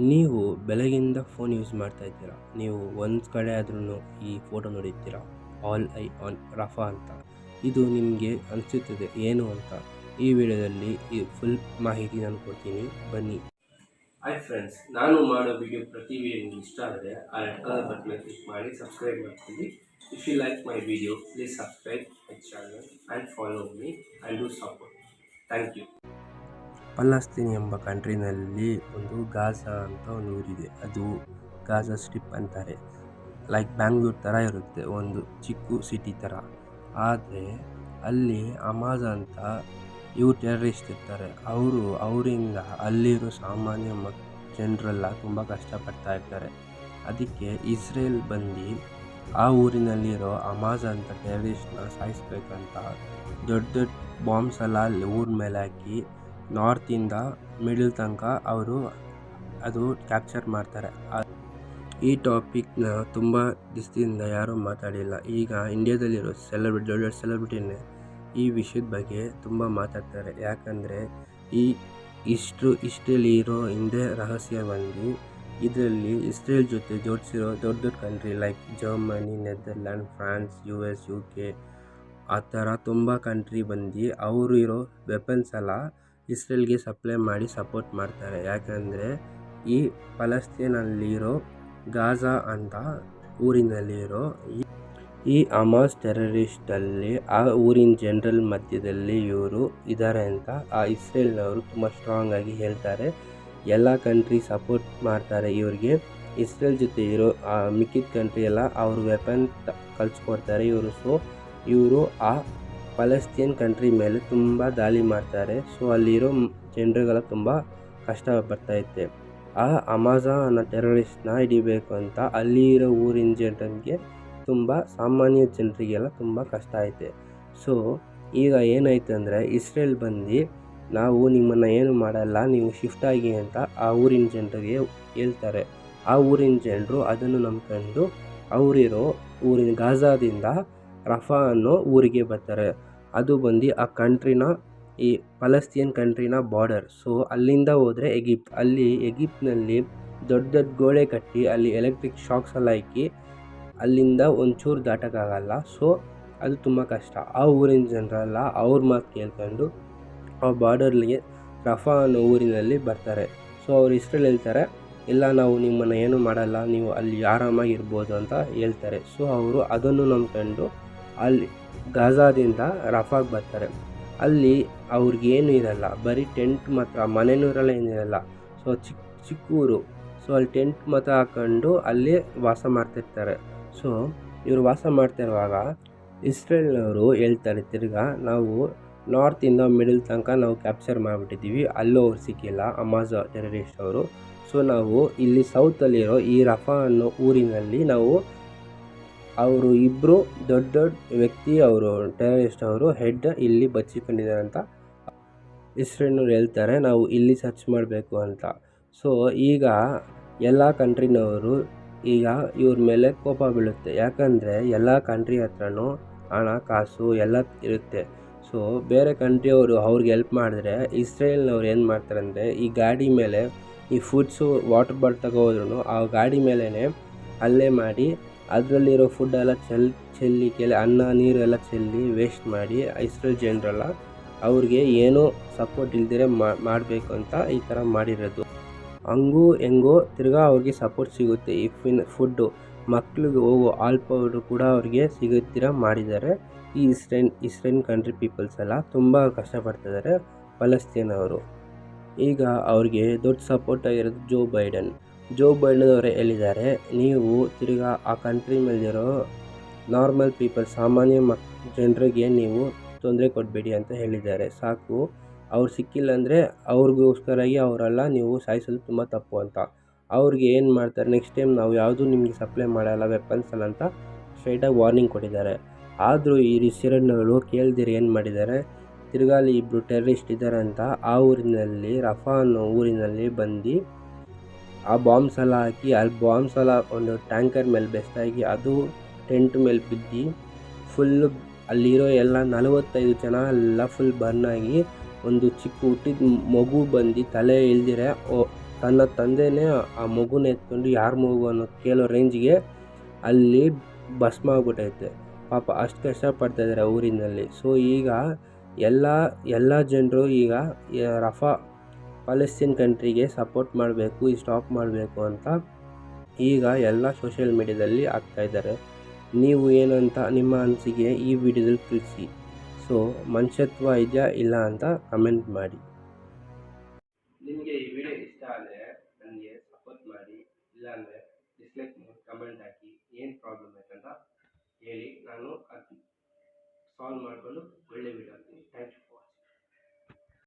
ನೀವು ಬೆಳಗಿಂದ phone use ಮಾಡ್ತಾ ಇದ್ದೀರಾ. ನೀವು ಒಂದು ಕಡೆ ಆದ್ರೂ ಈ ಫೋಟೋ ನೋಡಿರ್ತೀರಾ, ಆಲ್ ಐ ಆನ್ ರಫಾ ಅಂತ. ಇದು ನಿಮಗೆ ಅನಿಸುತ್ತದೆ ಏನು ಅಂತ. ಈ ವಿಡಿಯೋದಲ್ಲಿ ಈ ಫುಲ್ ಮಾಹಿತಿ ನಾನು ಕೊಡ್ತೀನಿ, ಬನ್ನಿ. ಹಾಯ್ ಫ್ರೆಂಡ್ಸ್, ನಾನು ಮಾಡೋ ವಿಡಿಯೋ ಪ್ರತಿ ವಿಡಿಯೋ ನಿಮ್ಗೆ ಇಷ್ಟ ಆದರೆ ಆ ರೆಡ್ ಕಲರ್ ಬಟನ್ ಕ್ಲಿಕ್ ಮಾಡಿ ಸಬ್ಸ್ಕ್ರೈಬ್ ಮಾಡ್ತೀನಿ. If you like my video please subscribe my channel and follow me and do support. Thank you. Palestine ಎಂಬ ಕಂಟ್ರಿನಲ್ಲಿ ಒಂದು ಗಾಜಾ ಅಂತ ಒಂದು ಊರಿದೆ. ಅದು ಗಾಜಾ ಸ್ಟ್ರಿಪ್ ಅಂತಾರೆ. ಲೈಕ್ ಬ್ಯಾಂಗ್ಳೂರ್ ಥರ ಇರುತ್ತೆ, ಒಂದು ಚಿಕ್ಕ ಸಿಟಿ ಥರ. ಆದರೆ ಅಲ್ಲಿ ಹಮಾಸ್ ಅಂತ ಇವ್ರು ಟೆರರಿಸ್ಟ್ ಇರ್ತಾರೆ. ಅವರಿಂದ ಅಲ್ಲಿರೋ ಸಾಮಾನ್ಯ ಜನರೆಲ್ಲ ತುಂಬ ಕಷ್ಟಪಡ್ತಾ ಇರ್ತಾರೆ. ಅದಕ್ಕೆ ಇಸ್ರೇಲ್ ಬಂದು ಆ ಊರಿನಲ್ಲಿರೋ ಹಮಾಸ್ ಅಂತ ಟೆರರಿಸ್ಟ್ನ ಸಾಯಿಸ್ಬೇಕಂತ ದೊಡ್ಡ ದೊಡ್ಡ ಬಾಂಬ್ಸ್ ಎಲ್ಲ ಅಲ್ಲಿ ಊರ ಮೇಲೆ ಹಾಕಿ ನಾರ್ತಿಂದ ಮಿಡಲ್ ತನಕ ಅವರು ಅದು ಕ್ಯಾಪ್ಚರ್ ಮಾಡ್ತಾರೆ. ಈ ಟಾಪಿಕ್ನ ತುಂಬ ದಿವಸದಿಂದ ಯಾರೂ ಮಾತಾಡಿಲ್ಲ. ಈಗ ಇಂಡಿಯಾದಲ್ಲಿರೋ ದೊಡ್ಡ ಸೆಲೆಬ್ರಿಟಿನೇ ಈ ವಿಷಯದ ಬಗ್ಗೆ ತುಂಬ ಮಾತಾಡ್ತಾರೆ. ಯಾಕಂದರೆ ಇಷ್ಟರಲ್ಲಿ ಇರೋ ಹಿಂದೆ ರಹಸ್ಯ ಬಂದು ಇದರಲ್ಲಿ ಇಸ್ರೇಲ್ ಜೊತೆ ಜೋಡಿಸಿರೋ ದೊಡ್ಡ country like Germany, Netherland, France, US, UK ಆ ಥರ ತುಂಬ ಕಂಟ್ರಿ ಬಂದು ಅವರು ಇರೋ ವೆಪನ್ಸ್ ಎಲ್ಲ ಇಸ್ರೇಲ್ಗೆ ಸಪ್ಲೈ ಮಾಡಿ ಸಪೋರ್ಟ್ ಮಾಡ್ತಾರೆ. ಯಾಕಂದರೆ ಈ ಪಲಸ್ತೀನಲ್ಲಿರೋ ಗಾಜಾ ಅಂತ ಊರಿನಲ್ಲಿರೋ ಈ ಹಮಾಸ್ ಟೆರರಿಸ್ಟಲ್ಲಿ ಆ ಊರಿನ ಜನರಲ್ ಮಧ್ಯದಲ್ಲಿ ಇವರು ಇದ್ದಾರೆ ಅಂತ ಆ ಇಸ್ರೇಲ್ನವರು ತುಂಬ ಸ್ಟ್ರಾಂಗ್ ಆಗಿ ಹೇಳ್ತಾರೆ. ಎಲ್ಲ ಕಂಟ್ರಿ ಸಪೋರ್ಟ್ ಮಾಡ್ತಾರೆ ಇವ್ರಿಗೆ. ಇಸ್ರೇಲ್ ಜೊತೆ ಇರೋ ಮಿಕ್ಕಿದ ಕಂಟ್ರಿ ಎಲ್ಲ ಅವ್ರ ವೆಪನ್ ಕಳಿಸ್ಕೊಡ್ತಾರೆ ಇವರು. ಸೊ ಇವರು ಆ ಪಲಸ್ತೀನ್ ಕಂಟ್ರಿ ಮೇಲೆ ತುಂಬ ದಾಳಿ ಮಾಡ್ತಾರೆ. ಸೊ ಅಲ್ಲಿರೋ ಜನರುಗಳ ತುಂಬ ಕಷ್ಟ ಬರ್ತೈತೆ. ಆ ಹಮಾಸ್ ಅನ್ನೋ ಟೆರರಿಸ್ಟ್ನ ಹಿಡಿಬೇಕು ಅಂತ ಅಲ್ಲಿರೋ ಊರಿನ ಜನರಿಗೆ ತುಂಬ ಸಾಮಾನ್ಯ ಜನರಿಗೆಲ್ಲ ತುಂಬ ಕಷ್ಟ ಐತೆ. ಸೊ ಈಗ ಏನಾಯ್ತು ಅಂದರೆ ಇಸ್ರೇಲ್ ಬಂದು ನಾವು ನಿಮ್ಮನ್ನು ಏನು ಮಾಡಲ್ಲ, ನೀವು ಶಿಫ್ಟ್ ಆಗಿ ಅಂತ ಆ ಊರಿನ ಜನರಿಗೆ ಹೇಳ್ತಾರೆ. ಆ ಊರಿನ ಜನರು ಅದನ್ನು ನಂಬ್ಕೊಂಡು ಅವರಿರೋ ಊರಿನ ಗಾಜಾದಿಂದ ರಫಾ ಅನ್ನೋ ಊರಿಗೆ ಬರ್ತಾರೆ. ಅದು ಬಂದು ಆ ಕಂಟ್ರಿನ ಈ ಪಲಸ್ತೀನ್ ಕಂಟ್ರಿನ ಬಾರ್ಡರ್. ಸೊ ಅಲ್ಲಿಂದ ಹೋದರೆ ಎಗಿಪ್ಟ್ನಲ್ಲಿ ದೊಡ್ಡ ದೊಡ್ಡ ಗೋಡೆ ಕಟ್ಟಿ ಅಲ್ಲಿ ಎಲೆಕ್ಟ್ರಿಕ್ ಶಾಕ್ಸ್ ಎಲ್ಲ ಹಾಕಿ ಅಲ್ಲಿಂದ ಒಂಚೂರು ದಾಟೋಕ್ಕಾಗಲ್ಲ. ಸೊ ಅದು ತುಂಬ ಕಷ್ಟ. ಆ ಊರಿನ ಜನರೆಲ್ಲ ಅವ್ರ ಮಾತು ಕೇಳ್ಕೊಂಡು ಆ ಬಾರ್ಡರ್ಗೆ ರಫಾ ಅನ್ನೋ ಊರಿನಲ್ಲಿ ಬರ್ತಾರೆ. ಸೊ ಅವ್ರು ಇಸ್ರೇಲ್ ಹೇಳ್ತಾರೆ, ಇಲ್ಲ ನಾವು ನಿಮ್ಮನ್ನು ಏನು ಮಾಡಲ್ಲ, ನೀವು ಅಲ್ಲಿ ಆರಾಮಾಗಿರ್ಬೋದು ಅಂತ ಹೇಳ್ತಾರೆ. ಸೊ ಅವರು ಅದನ್ನು ನಂಬ್ಕೊಂಡು ಅಲ್ಲಿ ಗಾಜಾದಿಂದ ರಫಾಗೆ ಬರ್ತಾರೆ. ಅಲ್ಲಿ ಅವ್ರಿಗೇನು ಇರಲ್ಲ, ಬರೀ ಟೆಂಟ್ ಮಾತ್ರ, ಮನೆನೂರೆಲ್ಲ ಏನಿರಲ್ಲ. ಸೊ ಚಿಕ್ಕ ಊರು. ಸೊ ಅಲ್ಲಿ ಟೆಂಟ್ ಮಾತ್ರ ಹಾಕೊಂಡು ಅಲ್ಲಿ ವಾಸ ಮಾಡ್ತಿರ್ತಾರೆ. ಸೊ ಇವರು ವಾಸ ಮಾಡ್ತಿರುವಾಗ ಇಸ್ರೇಲ್ನವರು ಹೇಳ್ತಾರೆ, ತಿರ್ಗಾ ನಾವು ನಾರ್ತಿಂದ ಮಿಡಲ್ ತನಕ ನಾವು ಕ್ಯಾಪ್ಚರ್ ಮಾಡಿಬಿಟ್ಟಿದ್ದೀವಿ, ಅಲ್ಲೂ ಅವ್ರು ಸಿಕ್ಕಿಲ್ಲ ಹಮಾಸ್ ಟೆರರಿಸ್ಟ್ ಅವರು. ಸೊ ನಾವು ಇಲ್ಲಿ ಸೌತಲ್ಲಿರೋ ಈ ರಫಾ ಅನ್ನೋ ಊರಿನಲ್ಲಿ ನಾವು ಅವರು ಇಬ್ಬರು ದೊಡ್ಡ ವ್ಯಕ್ತಿ, ಅವರು ಟೆರರಿಸ್ಟ್ ಅವರು ಹೆಡ್ ಇಲ್ಲಿ ಬಚ್ಚಿಕೊಂಡಿದ್ದಾರೆ ಅಂತ ಇಸ್ರೇಲ್ನವ್ರು ಹೇಳ್ತಾರೆ. ನಾವು ಇಲ್ಲಿ ಸರ್ಚ್ ಮಾಡಬೇಕು ಅಂತ. ಸೊ ಈಗ ಎಲ್ಲ ಕಂಟ್ರಿನವರು ಈಗ ಇವ್ರ ಮೇಲೆ ಕೋಪ ಬೀಳುತ್ತೆ. ಯಾಕಂದರೆ ಎಲ್ಲ ಕಂಟ್ರಿ ಹತ್ರನೂ ಹಣ ಕಾಸು ಎಲ್ಲ ಇರುತ್ತೆ. ಸೊ ಬೇರೆ ಕಂಟ್ರಿಯವರು ಅವ್ರಿಗೆ ಹೆಲ್ಪ್ ಮಾಡಿದ್ರೆ ಇಸ್ರೇಲ್ನವ್ರು ಏನು ಮಾಡ್ತಾರೆ ಅಂದರೆ ಈ ಗಾಡಿ ಮೇಲೆ ಈ ಫುಡ್ಸು ವಾಟರ್ ಬಾಟಲ್ ತಗೋದ್ರೂ ಆ ಗಾಡಿ ಮೇಲೇ ಹಲ್ಲೆ ಮಾಡಿ ಅದರಲ್ಲಿರೋ ಫುಡ್ಡೆಲ್ಲ ಚೆಲ್ಲಿ ಅನ್ನ ನೀರು ಎಲ್ಲ ಚೆಲ್ಲಿ ವೇಸ್ಟ್ ಮಾಡಿ ಇಸ್ರೇಲ್ ಜನರೆಲ್ಲ ಅವ್ರಿಗೆ ಏನೂ ಸಪೋರ್ಟ್ ಇಲ್ದಿರೆ ಮಾಡಬೇಕು ಅಂತ ಈ ಥರ ಮಾಡಿರೋದು. ಹಂಗೂ ಹೆಂಗೋ ತಿರ್ಗಾ ಅವ್ರಿಗೆ ಸಪೋರ್ಟ್ ಸಿಗುತ್ತೆ. ಈ ಫುಡ್ಡು ಮಕ್ಳಿಗೆ ಹೋಗೋ ಹಾಲ್ ಪೌಡ್ರು ಕೂಡ ಅವ್ರಿಗೆ ಸಿಗುತ್ತೀರ ಮಾಡಿದ್ದಾರೆ. ಈ ಇಸ್ರೇಲ್ ಕಂಟ್ರಿ ಪೀಪಲ್ಸ್ ಎಲ್ಲ ತುಂಬ ಕಷ್ಟಪಡ್ತಿದ್ದಾರೆ ಪಲಸ್ತೀನ್ ಅವರು. ಈಗ ಅವ್ರಿಗೆ ದೊಡ್ಡ ಸಪೋರ್ಟ್ ಆಗಿರೋದು ಜೋ ಬೈಡನ್ ಅವರೇ ಹೇಳಿದ್ದಾರೆ, ನೀವು ತಿರ್ಗಾ ಆ ಕಂಟ್ರಿ ಮೇಲಿರೋ ನಾರ್ಮಲ್ ಪೀಪಲ್ ಸಾಮಾನ್ಯ ಜನರಿಗೆ ನೀವು ತೊಂದರೆ ಕೊಡಬೇಡಿ ಅಂತ ಹೇಳಿದ್ದಾರೆ. ಸಾಕು, ಅವ್ರು ಸಿಕ್ಕಿಲ್ಲ ಅಂದರೆ ಅವ್ರಿಗೋಸ್ಕರಾಗಿ ಅವರೆಲ್ಲ ನೀವು ಸಾಯಿಸೋದು ತುಂಬ ತಪ್ಪು ಅಂತ. ಅವ್ರಿಗೆ ಏನು ಮಾಡ್ತಾರೆ, ನೆಕ್ಸ್ಟ್ ಟೈಮ್ ನಾವು ಯಾವುದೂ ನಿಮಗೆ ಸಪ್ಲೈ ಮಾಡಲ್ಲ ವೆಪನ್ಸ್ ಅಲ್ಲ ಅಂತ ಸ್ಟ್ರೈಟಾಗಿ ವಾರ್ನಿಂಗ್ ಕೊಟ್ಟಿದ್ದಾರೆ. ಆದರೂ ಈ ಇಸ್ರೇಲ್ನವರು ಕೇಳ್ದಿರಿ ಏನು ಮಾಡಿದ್ದಾರೆ, ತಿರ್ಗಾಲಿ ಇಬ್ಬರು ಟೆರರಿಸ್ಟ್ ಇದ್ದಾರೆ ಅಂತ ಆ ಊರಿನಲ್ಲಿ ರಫಾ ಅನ್ನೋ ಊರಿನಲ್ಲಿ ಬಂದು ಆ ಬಾಂಬ್ಸ್ ಎಲ್ಲ ಹಾಕಿ ಅಲ್ಲಿ ಬಾಂಬ್ಸ್ ಎಲ್ಲ ಒಂದು ಟ್ಯಾಂಕರ್ ಮೇಲೆ ಬೆಸ್ತಾಗಿ ಅದು ಟೆಂಟ್ ಮೇಲೆ ಬಿದ್ದು ಫುಲ್ಲು ಅಲ್ಲಿರೋ ಎಲ್ಲ 45 ಜನ ಎಲ್ಲ ಫುಲ್ ಬರ್ನ್ ಆಗಿ ಒಂದು ಚಿಕ್ಕ ಹುಟ್ಟಿದ ಮಗು ಬಂದು ತಲೆ ಇಲ್ದಿರೆ ತನ್ನ ತಂದೆನೇ ಆ ಮಗುನ ಎತ್ಕೊಂಡು ಯಾರ ಮಗು ಅನ್ನೋದು ಕೇಳೋ ರೇಂಜ್ಗೆ ಅಲ್ಲಿ ಭಸ್ಮ ಆಗ್ಬಿಟ್ಟೈತೆ. ಪಾಪ ಅಷ್ಟು ಕಷ್ಟಪಡ್ತಾಯಿದ್ದಾರೆ ಊರಿನಲ್ಲಿ. ಸೊ ಈಗ ಎಲ್ಲ ಜನರು ಈಗ ರಫಾ ಪಾಲೆಸ್ತೀನ್ ಕಂಟ್ರಿಗೆ ಸಪೋರ್ಟ್ ಮಾಡಬೇಕು, ಈ ಸ್ಟಾಪ್ ಮಾಡಬೇಕು ಅಂತ ಈಗ ಎಲ್ಲ ಸೋಷಿಯಲ್ ಮೀಡ್ಯಾದಲ್ಲಿ ಹಾಕ್ತಾಯಿದ್ದಾರೆ. ನೀವು ಏನಂತ ನಿಮ್ಮ ಅನಿಸಿಕೆ ಈ ವಿಡಿಯೋದಲ್ಲಿ ತಿಳಿಸಿ. ಸೊ ಮನುಷ್ಯತ್ವ ಇದೆಯಾ ಇಲ್ಲ ಅಂತ ಕಮೆಂಟ್ ಮಾಡಿ. ನಿಮಗೆ ಈ ವಿಡಿಯೋ ಇಷ್ಟ ಆದರೆ ನನಗೆ ಸಪೋರ್ಟ್ ಮಾಡಿ, ಇಲ್ಲಾಂದರೆ ಡಿಸ್ಲೈಕ್ ಮಾಡಿ, ಕಮೆಂಟ್ ಹಾಕಿ ಏನು ಪ್ರಾಬ್ಲಮ್ ಆಯ್ತಂತ ಹೇಳಿ, ನಾನು ಅದು ಸಾಲ್ವ್ ಮಾಡಿಕೊಂಡು ಒಳ್ಳೆ ವಿಡಿಯೋ ಹಾಕ್ತೀನಿ. Thank you.